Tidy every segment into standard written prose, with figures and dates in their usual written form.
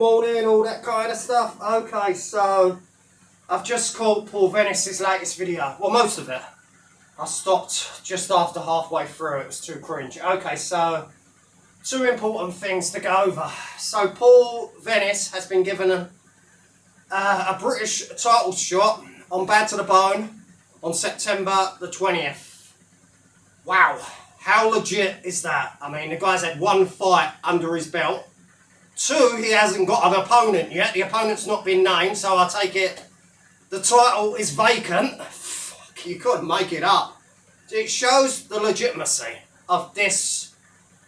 Morning, all that kind of stuff. Okay, so I've just caught Paul Venis' latest video. Well, most of it. I stopped just after halfway through. It was too cringe. Okay, so two important things to go over. So Paul Venis has been given a British title shot on Bad to the Bone on September the 20th. Wow, how legit is that? I mean, the guy's had one fight under his belt. Two, he hasn't got an opponent yet. The opponent's not been named, so I take it the title is vacant. Fuck, you couldn't make it up. It shows the legitimacy of this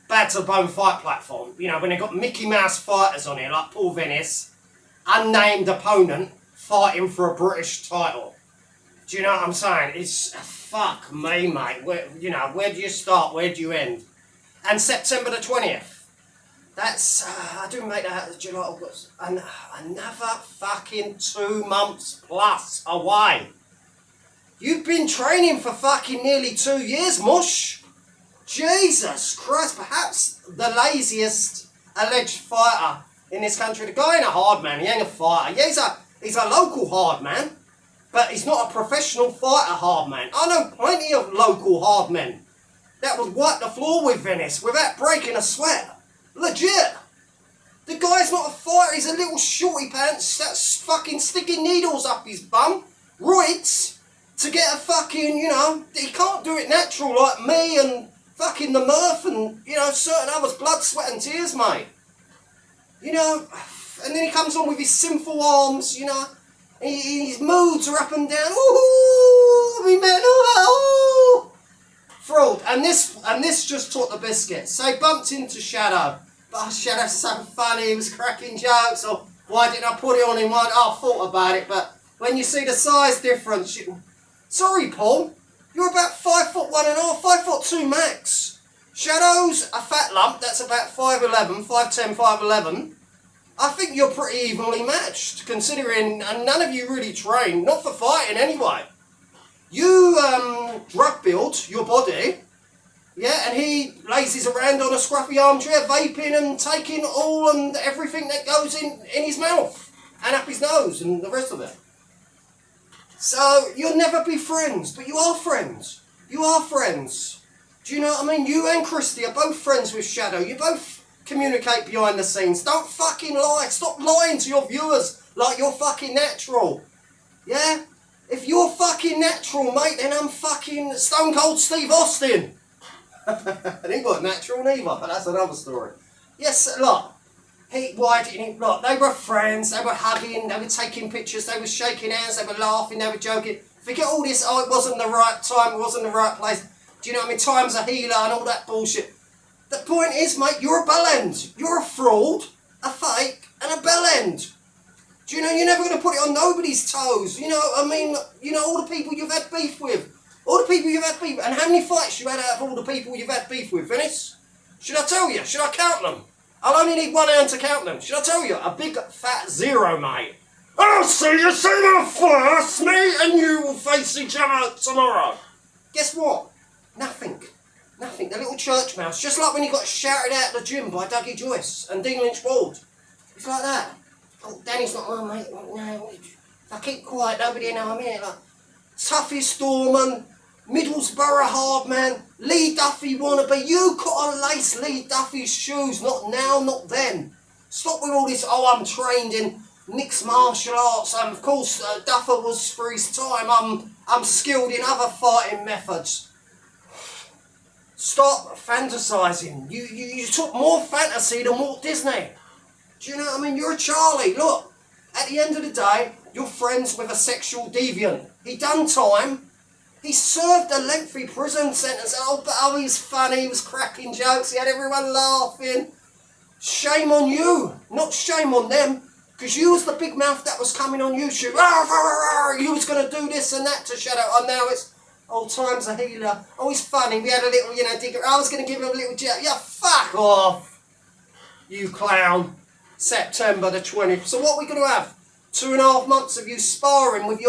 Bad to the Bone fight platform. You know, when they've got Mickey Mouse fighters on here, like Paul Venis, unnamed opponent, fighting for a British title. Do you know what I'm saying? It's, fuck me, mate. Where do you start? Where do you end? And September the 20th. That's, I do make that July, August, and another fucking 2 months plus away. You've been training for fucking nearly 2 years, mush. Jesus Christ, perhaps the laziest alleged fighter in this country. The guy ain't a hard man, he ain't a fighter. Yeah, he's a local hard man, but he's not a professional fighter hard man. I know plenty of local hard men that would wipe the floor with Venis without breaking a sweat. Legit. The guy's not a fighter, he's a little shorty pants that's fucking sticking needles up his bum, roids, to get a fucking, he can't do it natural like me and fucking the Murph and, certain others, blood, sweat and tears, mate. And then he comes on with his sinful arms, his moods are up and down, ooh, me man, ooh. Fraud, and this just took the biscuit. So he bumped into Shadow. But Shadow's so funny, he was cracking jokes, or why didn't I put it on him? I thought about it, but when you see the size difference, sorry Paul, you're about 5'1.5", 5'2" max. Shadow's a fat lump, that's about 5'11", 5'10", 5'11". I think you're pretty evenly matched, considering and none of you really train, not for fighting anyway. You drug build your body, yeah, and he laces around on a scruffy armchair, vaping and taking all and everything that goes in his mouth and up his nose and the rest of it. So you'll never be friends, but you are friends. You are friends. Do you know what I mean? You and Christy are both friends with Shadow. You both communicate behind the scenes. Don't fucking lie. Stop lying to your viewers like you're fucking natural. Yeah? If you're fucking natural, mate, then I'm fucking Stone Cold Steve Austin. I didn't got natural neither, but that's another story. Yes, look, they were friends, they were hugging, they were taking pictures, they were shaking hands, they were laughing, they were joking. Forget all this, it wasn't the right time, it wasn't the right place. Do you know what I mean? Time's a healer and all that bullshit. The point is, mate, you're a bellend. You're a fraud, a fake, and a bellend. Do you know, you're never going to put it on nobody's toes. All the people you've had beef with. All the people you've had beef with. And how many fights you had out of all the people you've had beef with, Venis? Should I tell you? Should I count them? I'll only need one hand to count them. Should I tell you? A big fat 0, mate. I'll see you soon first. Me and you will face each other tomorrow. Guess what? Nothing. Nothing. The little church mouse. Just like when you got shouted out at the gym by Dougie Joyce and Dean Lynch Ward. It's like that. Oh, Danny's not my mate. No, if I keep quiet, nobody will know I'm here. Like, toughest Storman, Middlesbrough hard man, Lee Duffy wannabe. You got to lace Lee Duffy's shoes, not now, not then. Stop with all this, I'm trained in mixed martial arts, and of course Duffer was for his time. I'm skilled in other fighting methods. Stop fantasizing. You took more fantasy than Walt Disney. Do you know what I mean? You're a Charlie. Look, at the end of the day, you're friends with a sexual deviant. He done time. He served a lengthy prison sentence. But he was funny. He was cracking jokes. He had everyone laughing. Shame on you. Not shame on them. Because you was the big mouth that was coming on YouTube. You was going to do this and that to Shadow. Oh, now it's, time's a healer. Oh, he's funny. We had a little, digger. I was going to give him a little jab. Yeah, fuck off. You clown. September the 20th. So what are we going to have? 2.5 months of you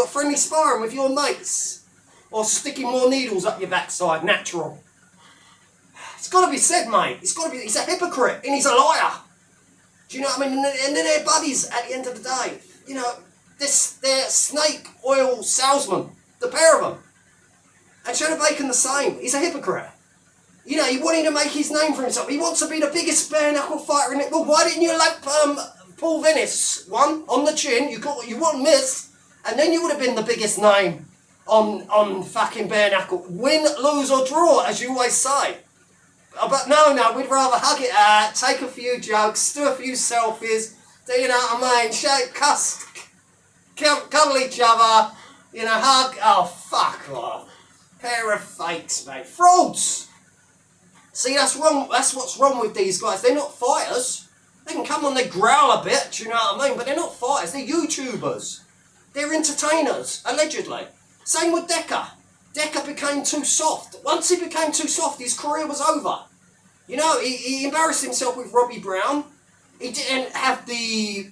friendly sparring with your mates? Or sticking more needles up your backside, natural? It's got to be said, mate. He's a hypocrite and he's a liar. Do you know what I mean? And then they're buddies at the end of the day. You know, they're snake oil salesmen, the pair of them. And Shane Bacon the same. He's a hypocrite. You know, he wanted to make his name for himself. He wants to be the biggest bare knuckle fighter in it. Well, why didn't you let Paul Venis one on the chin? You wouldn't miss, and then you would have been the biggest name on fucking bare knuckle. Win, lose or draw, as you always say. But no, we'd rather hug it out, take a few jokes, do a few selfies, do you know what I mean? Shake, cuss, cuddle each other, you know, hug. Oh, fuck off. Pair of fakes, mate. Frauds! See, that's wrong. That's what's wrong with these guys. They're not fighters. They can come on, they growl a bit, do you know what I mean? But they're not fighters. They're YouTubers. They're entertainers, allegedly. Same with Decker. Decker became too soft. Once he became too soft, his career was over. You know, he embarrassed himself with Robbie Brown. He didn't have the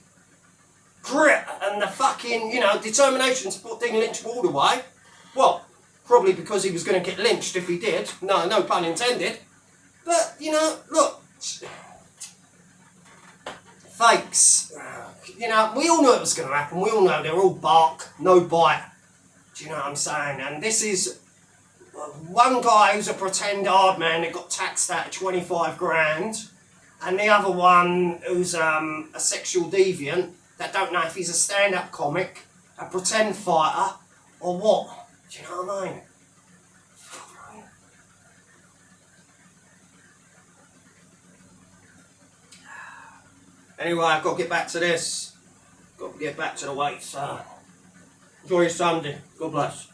grit and the fucking, you know, determination to put Dean Lynch all the way. Well, probably because he was going to get lynched if he did. No pun intended. But, you know, look. Fakes. You know, we all knew it was going to happen. We all know they're all bark, no bite. Do you know what I'm saying? And this is one guy who's a pretend hard man that got taxed out of 25 grand, and the other one who's a sexual deviant that don't know if he's a stand-up comic, a pretend fighter, or what. Do you know what I mean? Anyway, I've got to get back to this. Got to get back to the weights. Enjoy your Sunday. God bless.